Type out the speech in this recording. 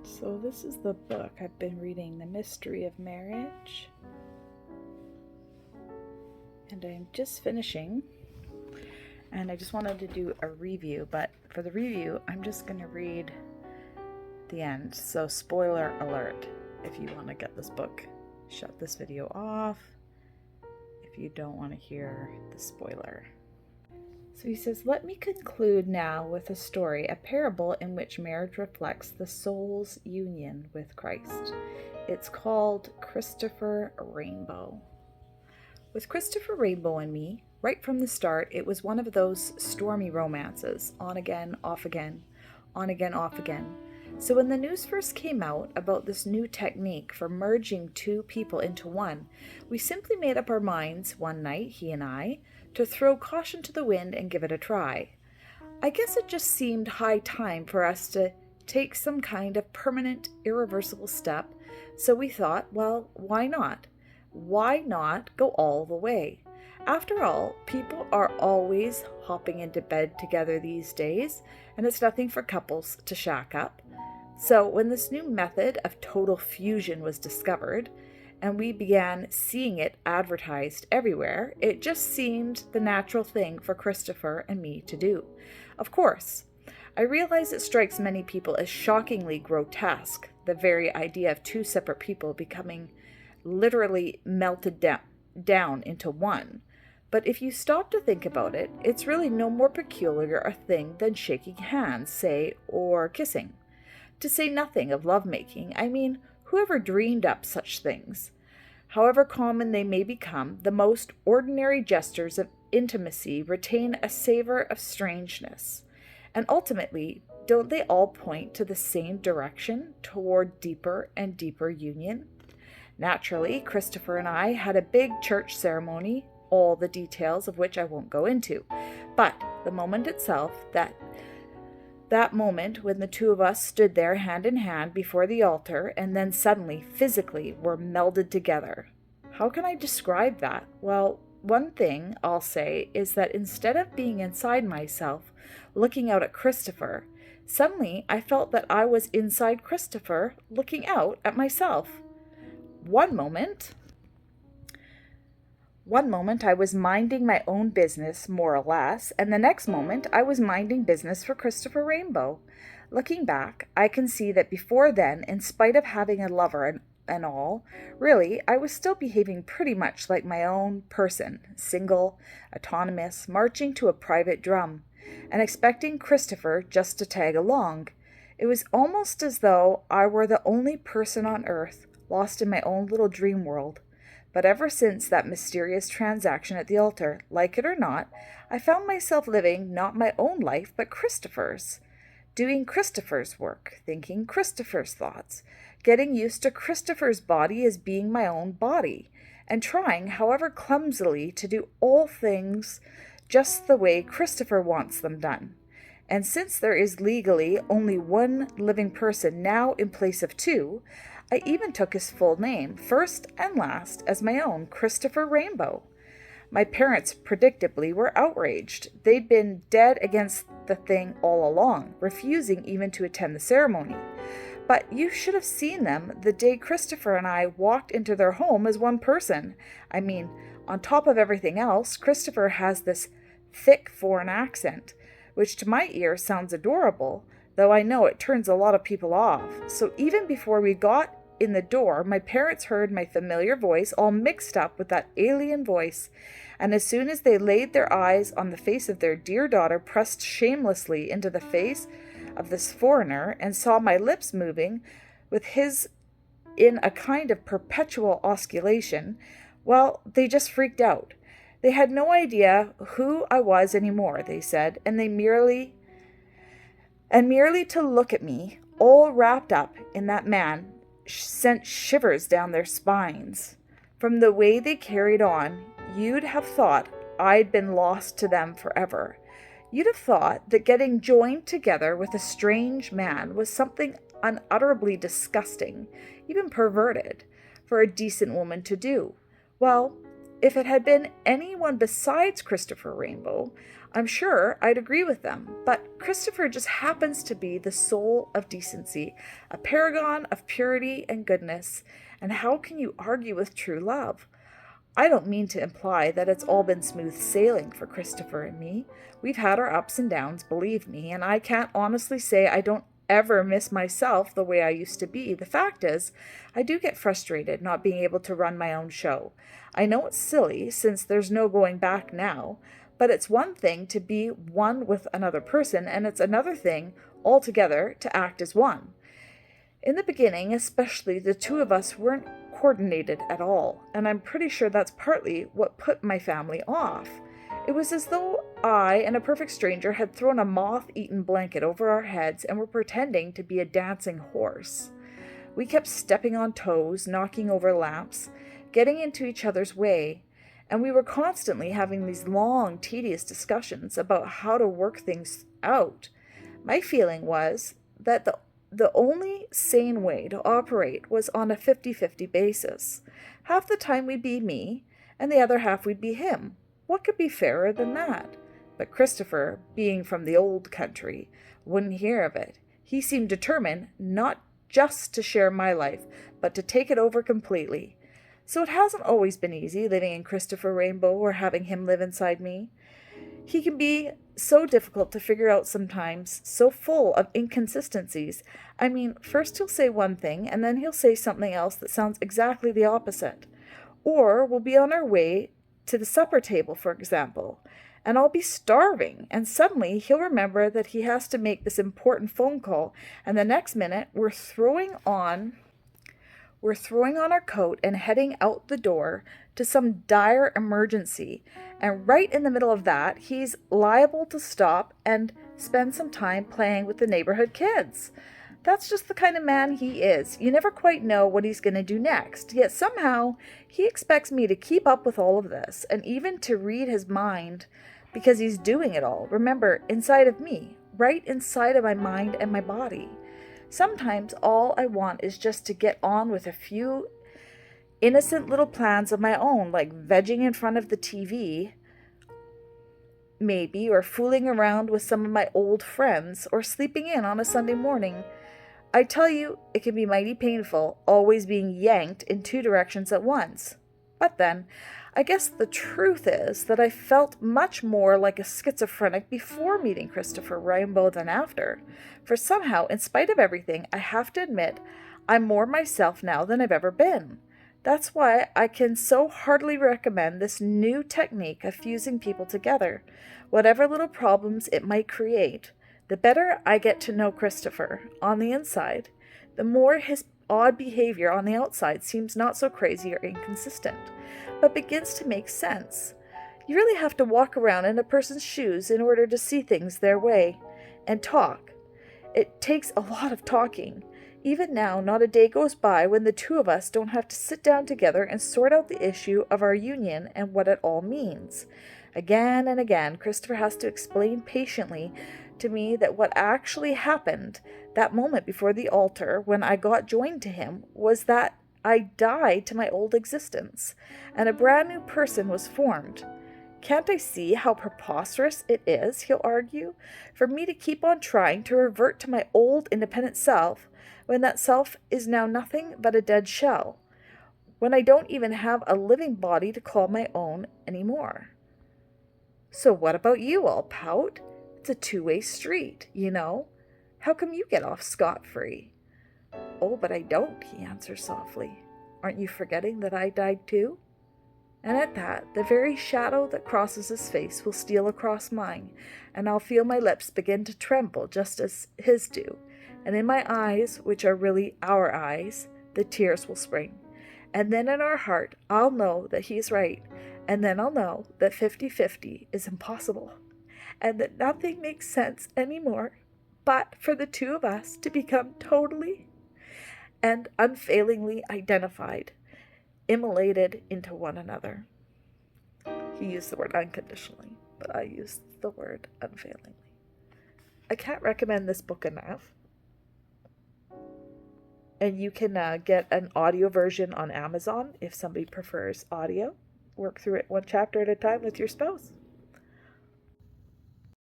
So this is the book I've been reading, The Mystery of Marriage. And I'm just finishing. And I just wanted to do a review, but for the review, I'm just going to read the end. So spoiler alert, if you want to get this book, shut this video off if you don't want to hear the spoiler. So he says, let me conclude now with a story, a parable in which marriage reflects the soul's union with Christ. It's called Christopher Rainbow. With Christopher Rainbow and me, right from the start, it was one of those stormy romances, on again, off again, on again, off again. So when the news first came out about this new technique for merging two people into one, we simply made up our minds one night, he and I, to throw caution to the wind and give it a try. I guess it just seemed high time for us to take some kind of permanent, irreversible step, so we thought, well, why not? Why not go all the way? After all, people are always hopping into bed together these days, and it's nothing for couples to shack up. So when this new method of total fusion was discovered, and we began seeing it advertised everywhere, it just seemed the natural thing for Christopher and me to do. Of course, I realize it strikes many people as shockingly grotesque, the very idea of two separate people becoming literally melted down into one. But if you stop to think about it, it's really no more peculiar a thing than shaking hands, say, or kissing. To say nothing of lovemaking, I mean, whoever dreamed up such things? However common they may become, the most ordinary gestures of intimacy retain a savor of strangeness. And ultimately, don't they all point to the same direction, toward deeper and deeper union? Naturally, Christopher and I had a big church ceremony, all the details of which I won't go into. But the moment itself, that moment when the two of us stood there hand in hand before the altar and then suddenly, physically, were melded together. How can I describe that? Well, one thing I'll say is that instead of being inside myself, looking out at Christopher, suddenly I felt that I was inside Christopher, looking out at myself. One moment I was minding my own business, more or less, and the next moment I was minding business for Christopher Rainbow. Looking back, I can see that before then, in spite of having a lover and all, really, I was still behaving pretty much like my own person, single, autonomous, marching to a private drum, and expecting Christopher just to tag along. It was almost as though I were the only person on earth, lost in my own little dream world. But ever since that mysterious transaction at the altar, like it or not, I found myself living not my own life, but Christopher's. Doing Christopher's work, thinking Christopher's thoughts, getting used to Christopher's body as being my own body, and trying, however clumsily, to do all things just the way Christopher wants them done. And since there is legally only one living person now in place of two, I even took his full name, first and last, as my own, Christopher Rainbow. My parents, predictably, were outraged. They'd been dead against the thing all along, refusing even to attend the ceremony. But you should have seen them the day Christopher and I walked into their home as one person. I mean, on top of everything else, Christopher has this thick foreign accent, which to my ear sounds adorable, though I know it turns a lot of people off. So even before we got in the door, my parents heard my familiar voice all mixed up with that alien voice, and as soon as they laid their eyes on the face of their dear daughter pressed shamelessly into the face of this foreigner, and saw my lips moving with his in a kind of perpetual osculation, well, they just freaked out. They had no idea who I was anymore, they said, and merely to look at me, all wrapped up in that man, sent shivers down their spines. From the way they carried on, you'd have thought I'd been lost to them forever. You'd have thought that getting joined together with a strange man was something unutterably disgusting, even perverted, for a decent woman to do. Well, if it had been anyone besides Christopher Rainbow, I'm sure I'd agree with them, but Christopher just happens to be the soul of decency, a paragon of purity and goodness, and how can you argue with true love? I don't mean to imply that it's all been smooth sailing for Christopher and me. We've had our ups and downs, believe me, and I can't honestly say I don't ever miss myself the way I used to be. The fact is, I do get frustrated not being able to run my own show. I know it's silly since there's no going back now, but it's one thing to be one with another person, and it's another thing altogether to act as one. In the beginning, especially, the two of us weren't coordinated at all, and I'm pretty sure that's partly what put my family off. It was as though I and a perfect stranger had thrown a moth-eaten blanket over our heads and were pretending to be a dancing horse. We kept stepping on toes, knocking over lamps, getting into each other's way, and we were constantly having these long, tedious discussions about how to work things out. My feeling was that the only sane way to operate was on a 50-50 basis. Half the time we'd be me, and the other half we'd be him. What could be fairer than that? But Christopher, being from the old country, wouldn't hear of it. He seemed determined not just to share my life, but to take it over completely. So it hasn't always been easy living in Christopher Rainbow or having him live inside me. He can be so difficult to figure out sometimes, so full of inconsistencies. I mean, first he'll say one thing, and then he'll say something else that sounds exactly the opposite. Or we'll be on our way to the supper table, for example, and I'll be starving, and suddenly he'll remember that he has to make this important phone call, and the next minute we're throwing on our coat and heading out the door to some dire emergency. And right in the middle of that, he's liable to stop and spend some time playing with the neighborhood kids. That's just the kind of man he is. You never quite know what he's going to do next. Yet somehow he expects me to keep up with all of this and even to read his mind because he's doing it all. Remember, inside of me, right inside of my mind and my body. Sometimes all I want is just to get on with a few innocent little plans of my own, like vegging in front of the TV, maybe, or fooling around with some of my old friends, or sleeping in on a Sunday morning. I tell you, it can be mighty painful, always being yanked in two directions at once. But then, I guess the truth is that I felt much more like a schizophrenic before meeting Christopher Rainbow than after. For somehow, in spite of everything, I have to admit, I'm more myself now than I've ever been. That's why I can so heartily recommend this new technique of fusing people together, whatever little problems it might create. The better I get to know Christopher on the inside, the more his odd behavior on the outside seems not so crazy or inconsistent, but begins to make sense. You really have to walk around in a person's shoes in order to see things their way and talk. It takes a lot of talking. Even now, not a day goes by when the two of us don't have to sit down together and sort out the issue of our union and what it all means. Again and again, Christopher has to explain patiently to me that what actually happened that moment before the altar when I got joined to him was that I died to my old existence, and a brand new person was formed. Can't I see how preposterous it is, he'll argue, for me to keep on trying to revert to my old independent self, when that self is now nothing but a dead shell, when I don't even have a living body to call my own anymore. So what about you, I'll pout? It's a two-way street, you know. How come you get off scot-free? Oh, but I don't, he answers softly. Aren't you forgetting that I died too? And at that, the very shadow that crosses his face will steal across mine, and I'll feel my lips begin to tremble just as his do. And in my eyes, which are really our eyes, the tears will spring. And then in our heart, I'll know that he's right. And then I'll know that 50-50 is impossible. And that nothing makes sense anymore but for the two of us to become totally and unfailingly identified, immolated into one another. He used the word unconditionally, but I used the word unfailingly. I can't recommend this book enough. And you can get an audio version on Amazon if somebody prefers audio. Work through it one chapter at a time with your spouse.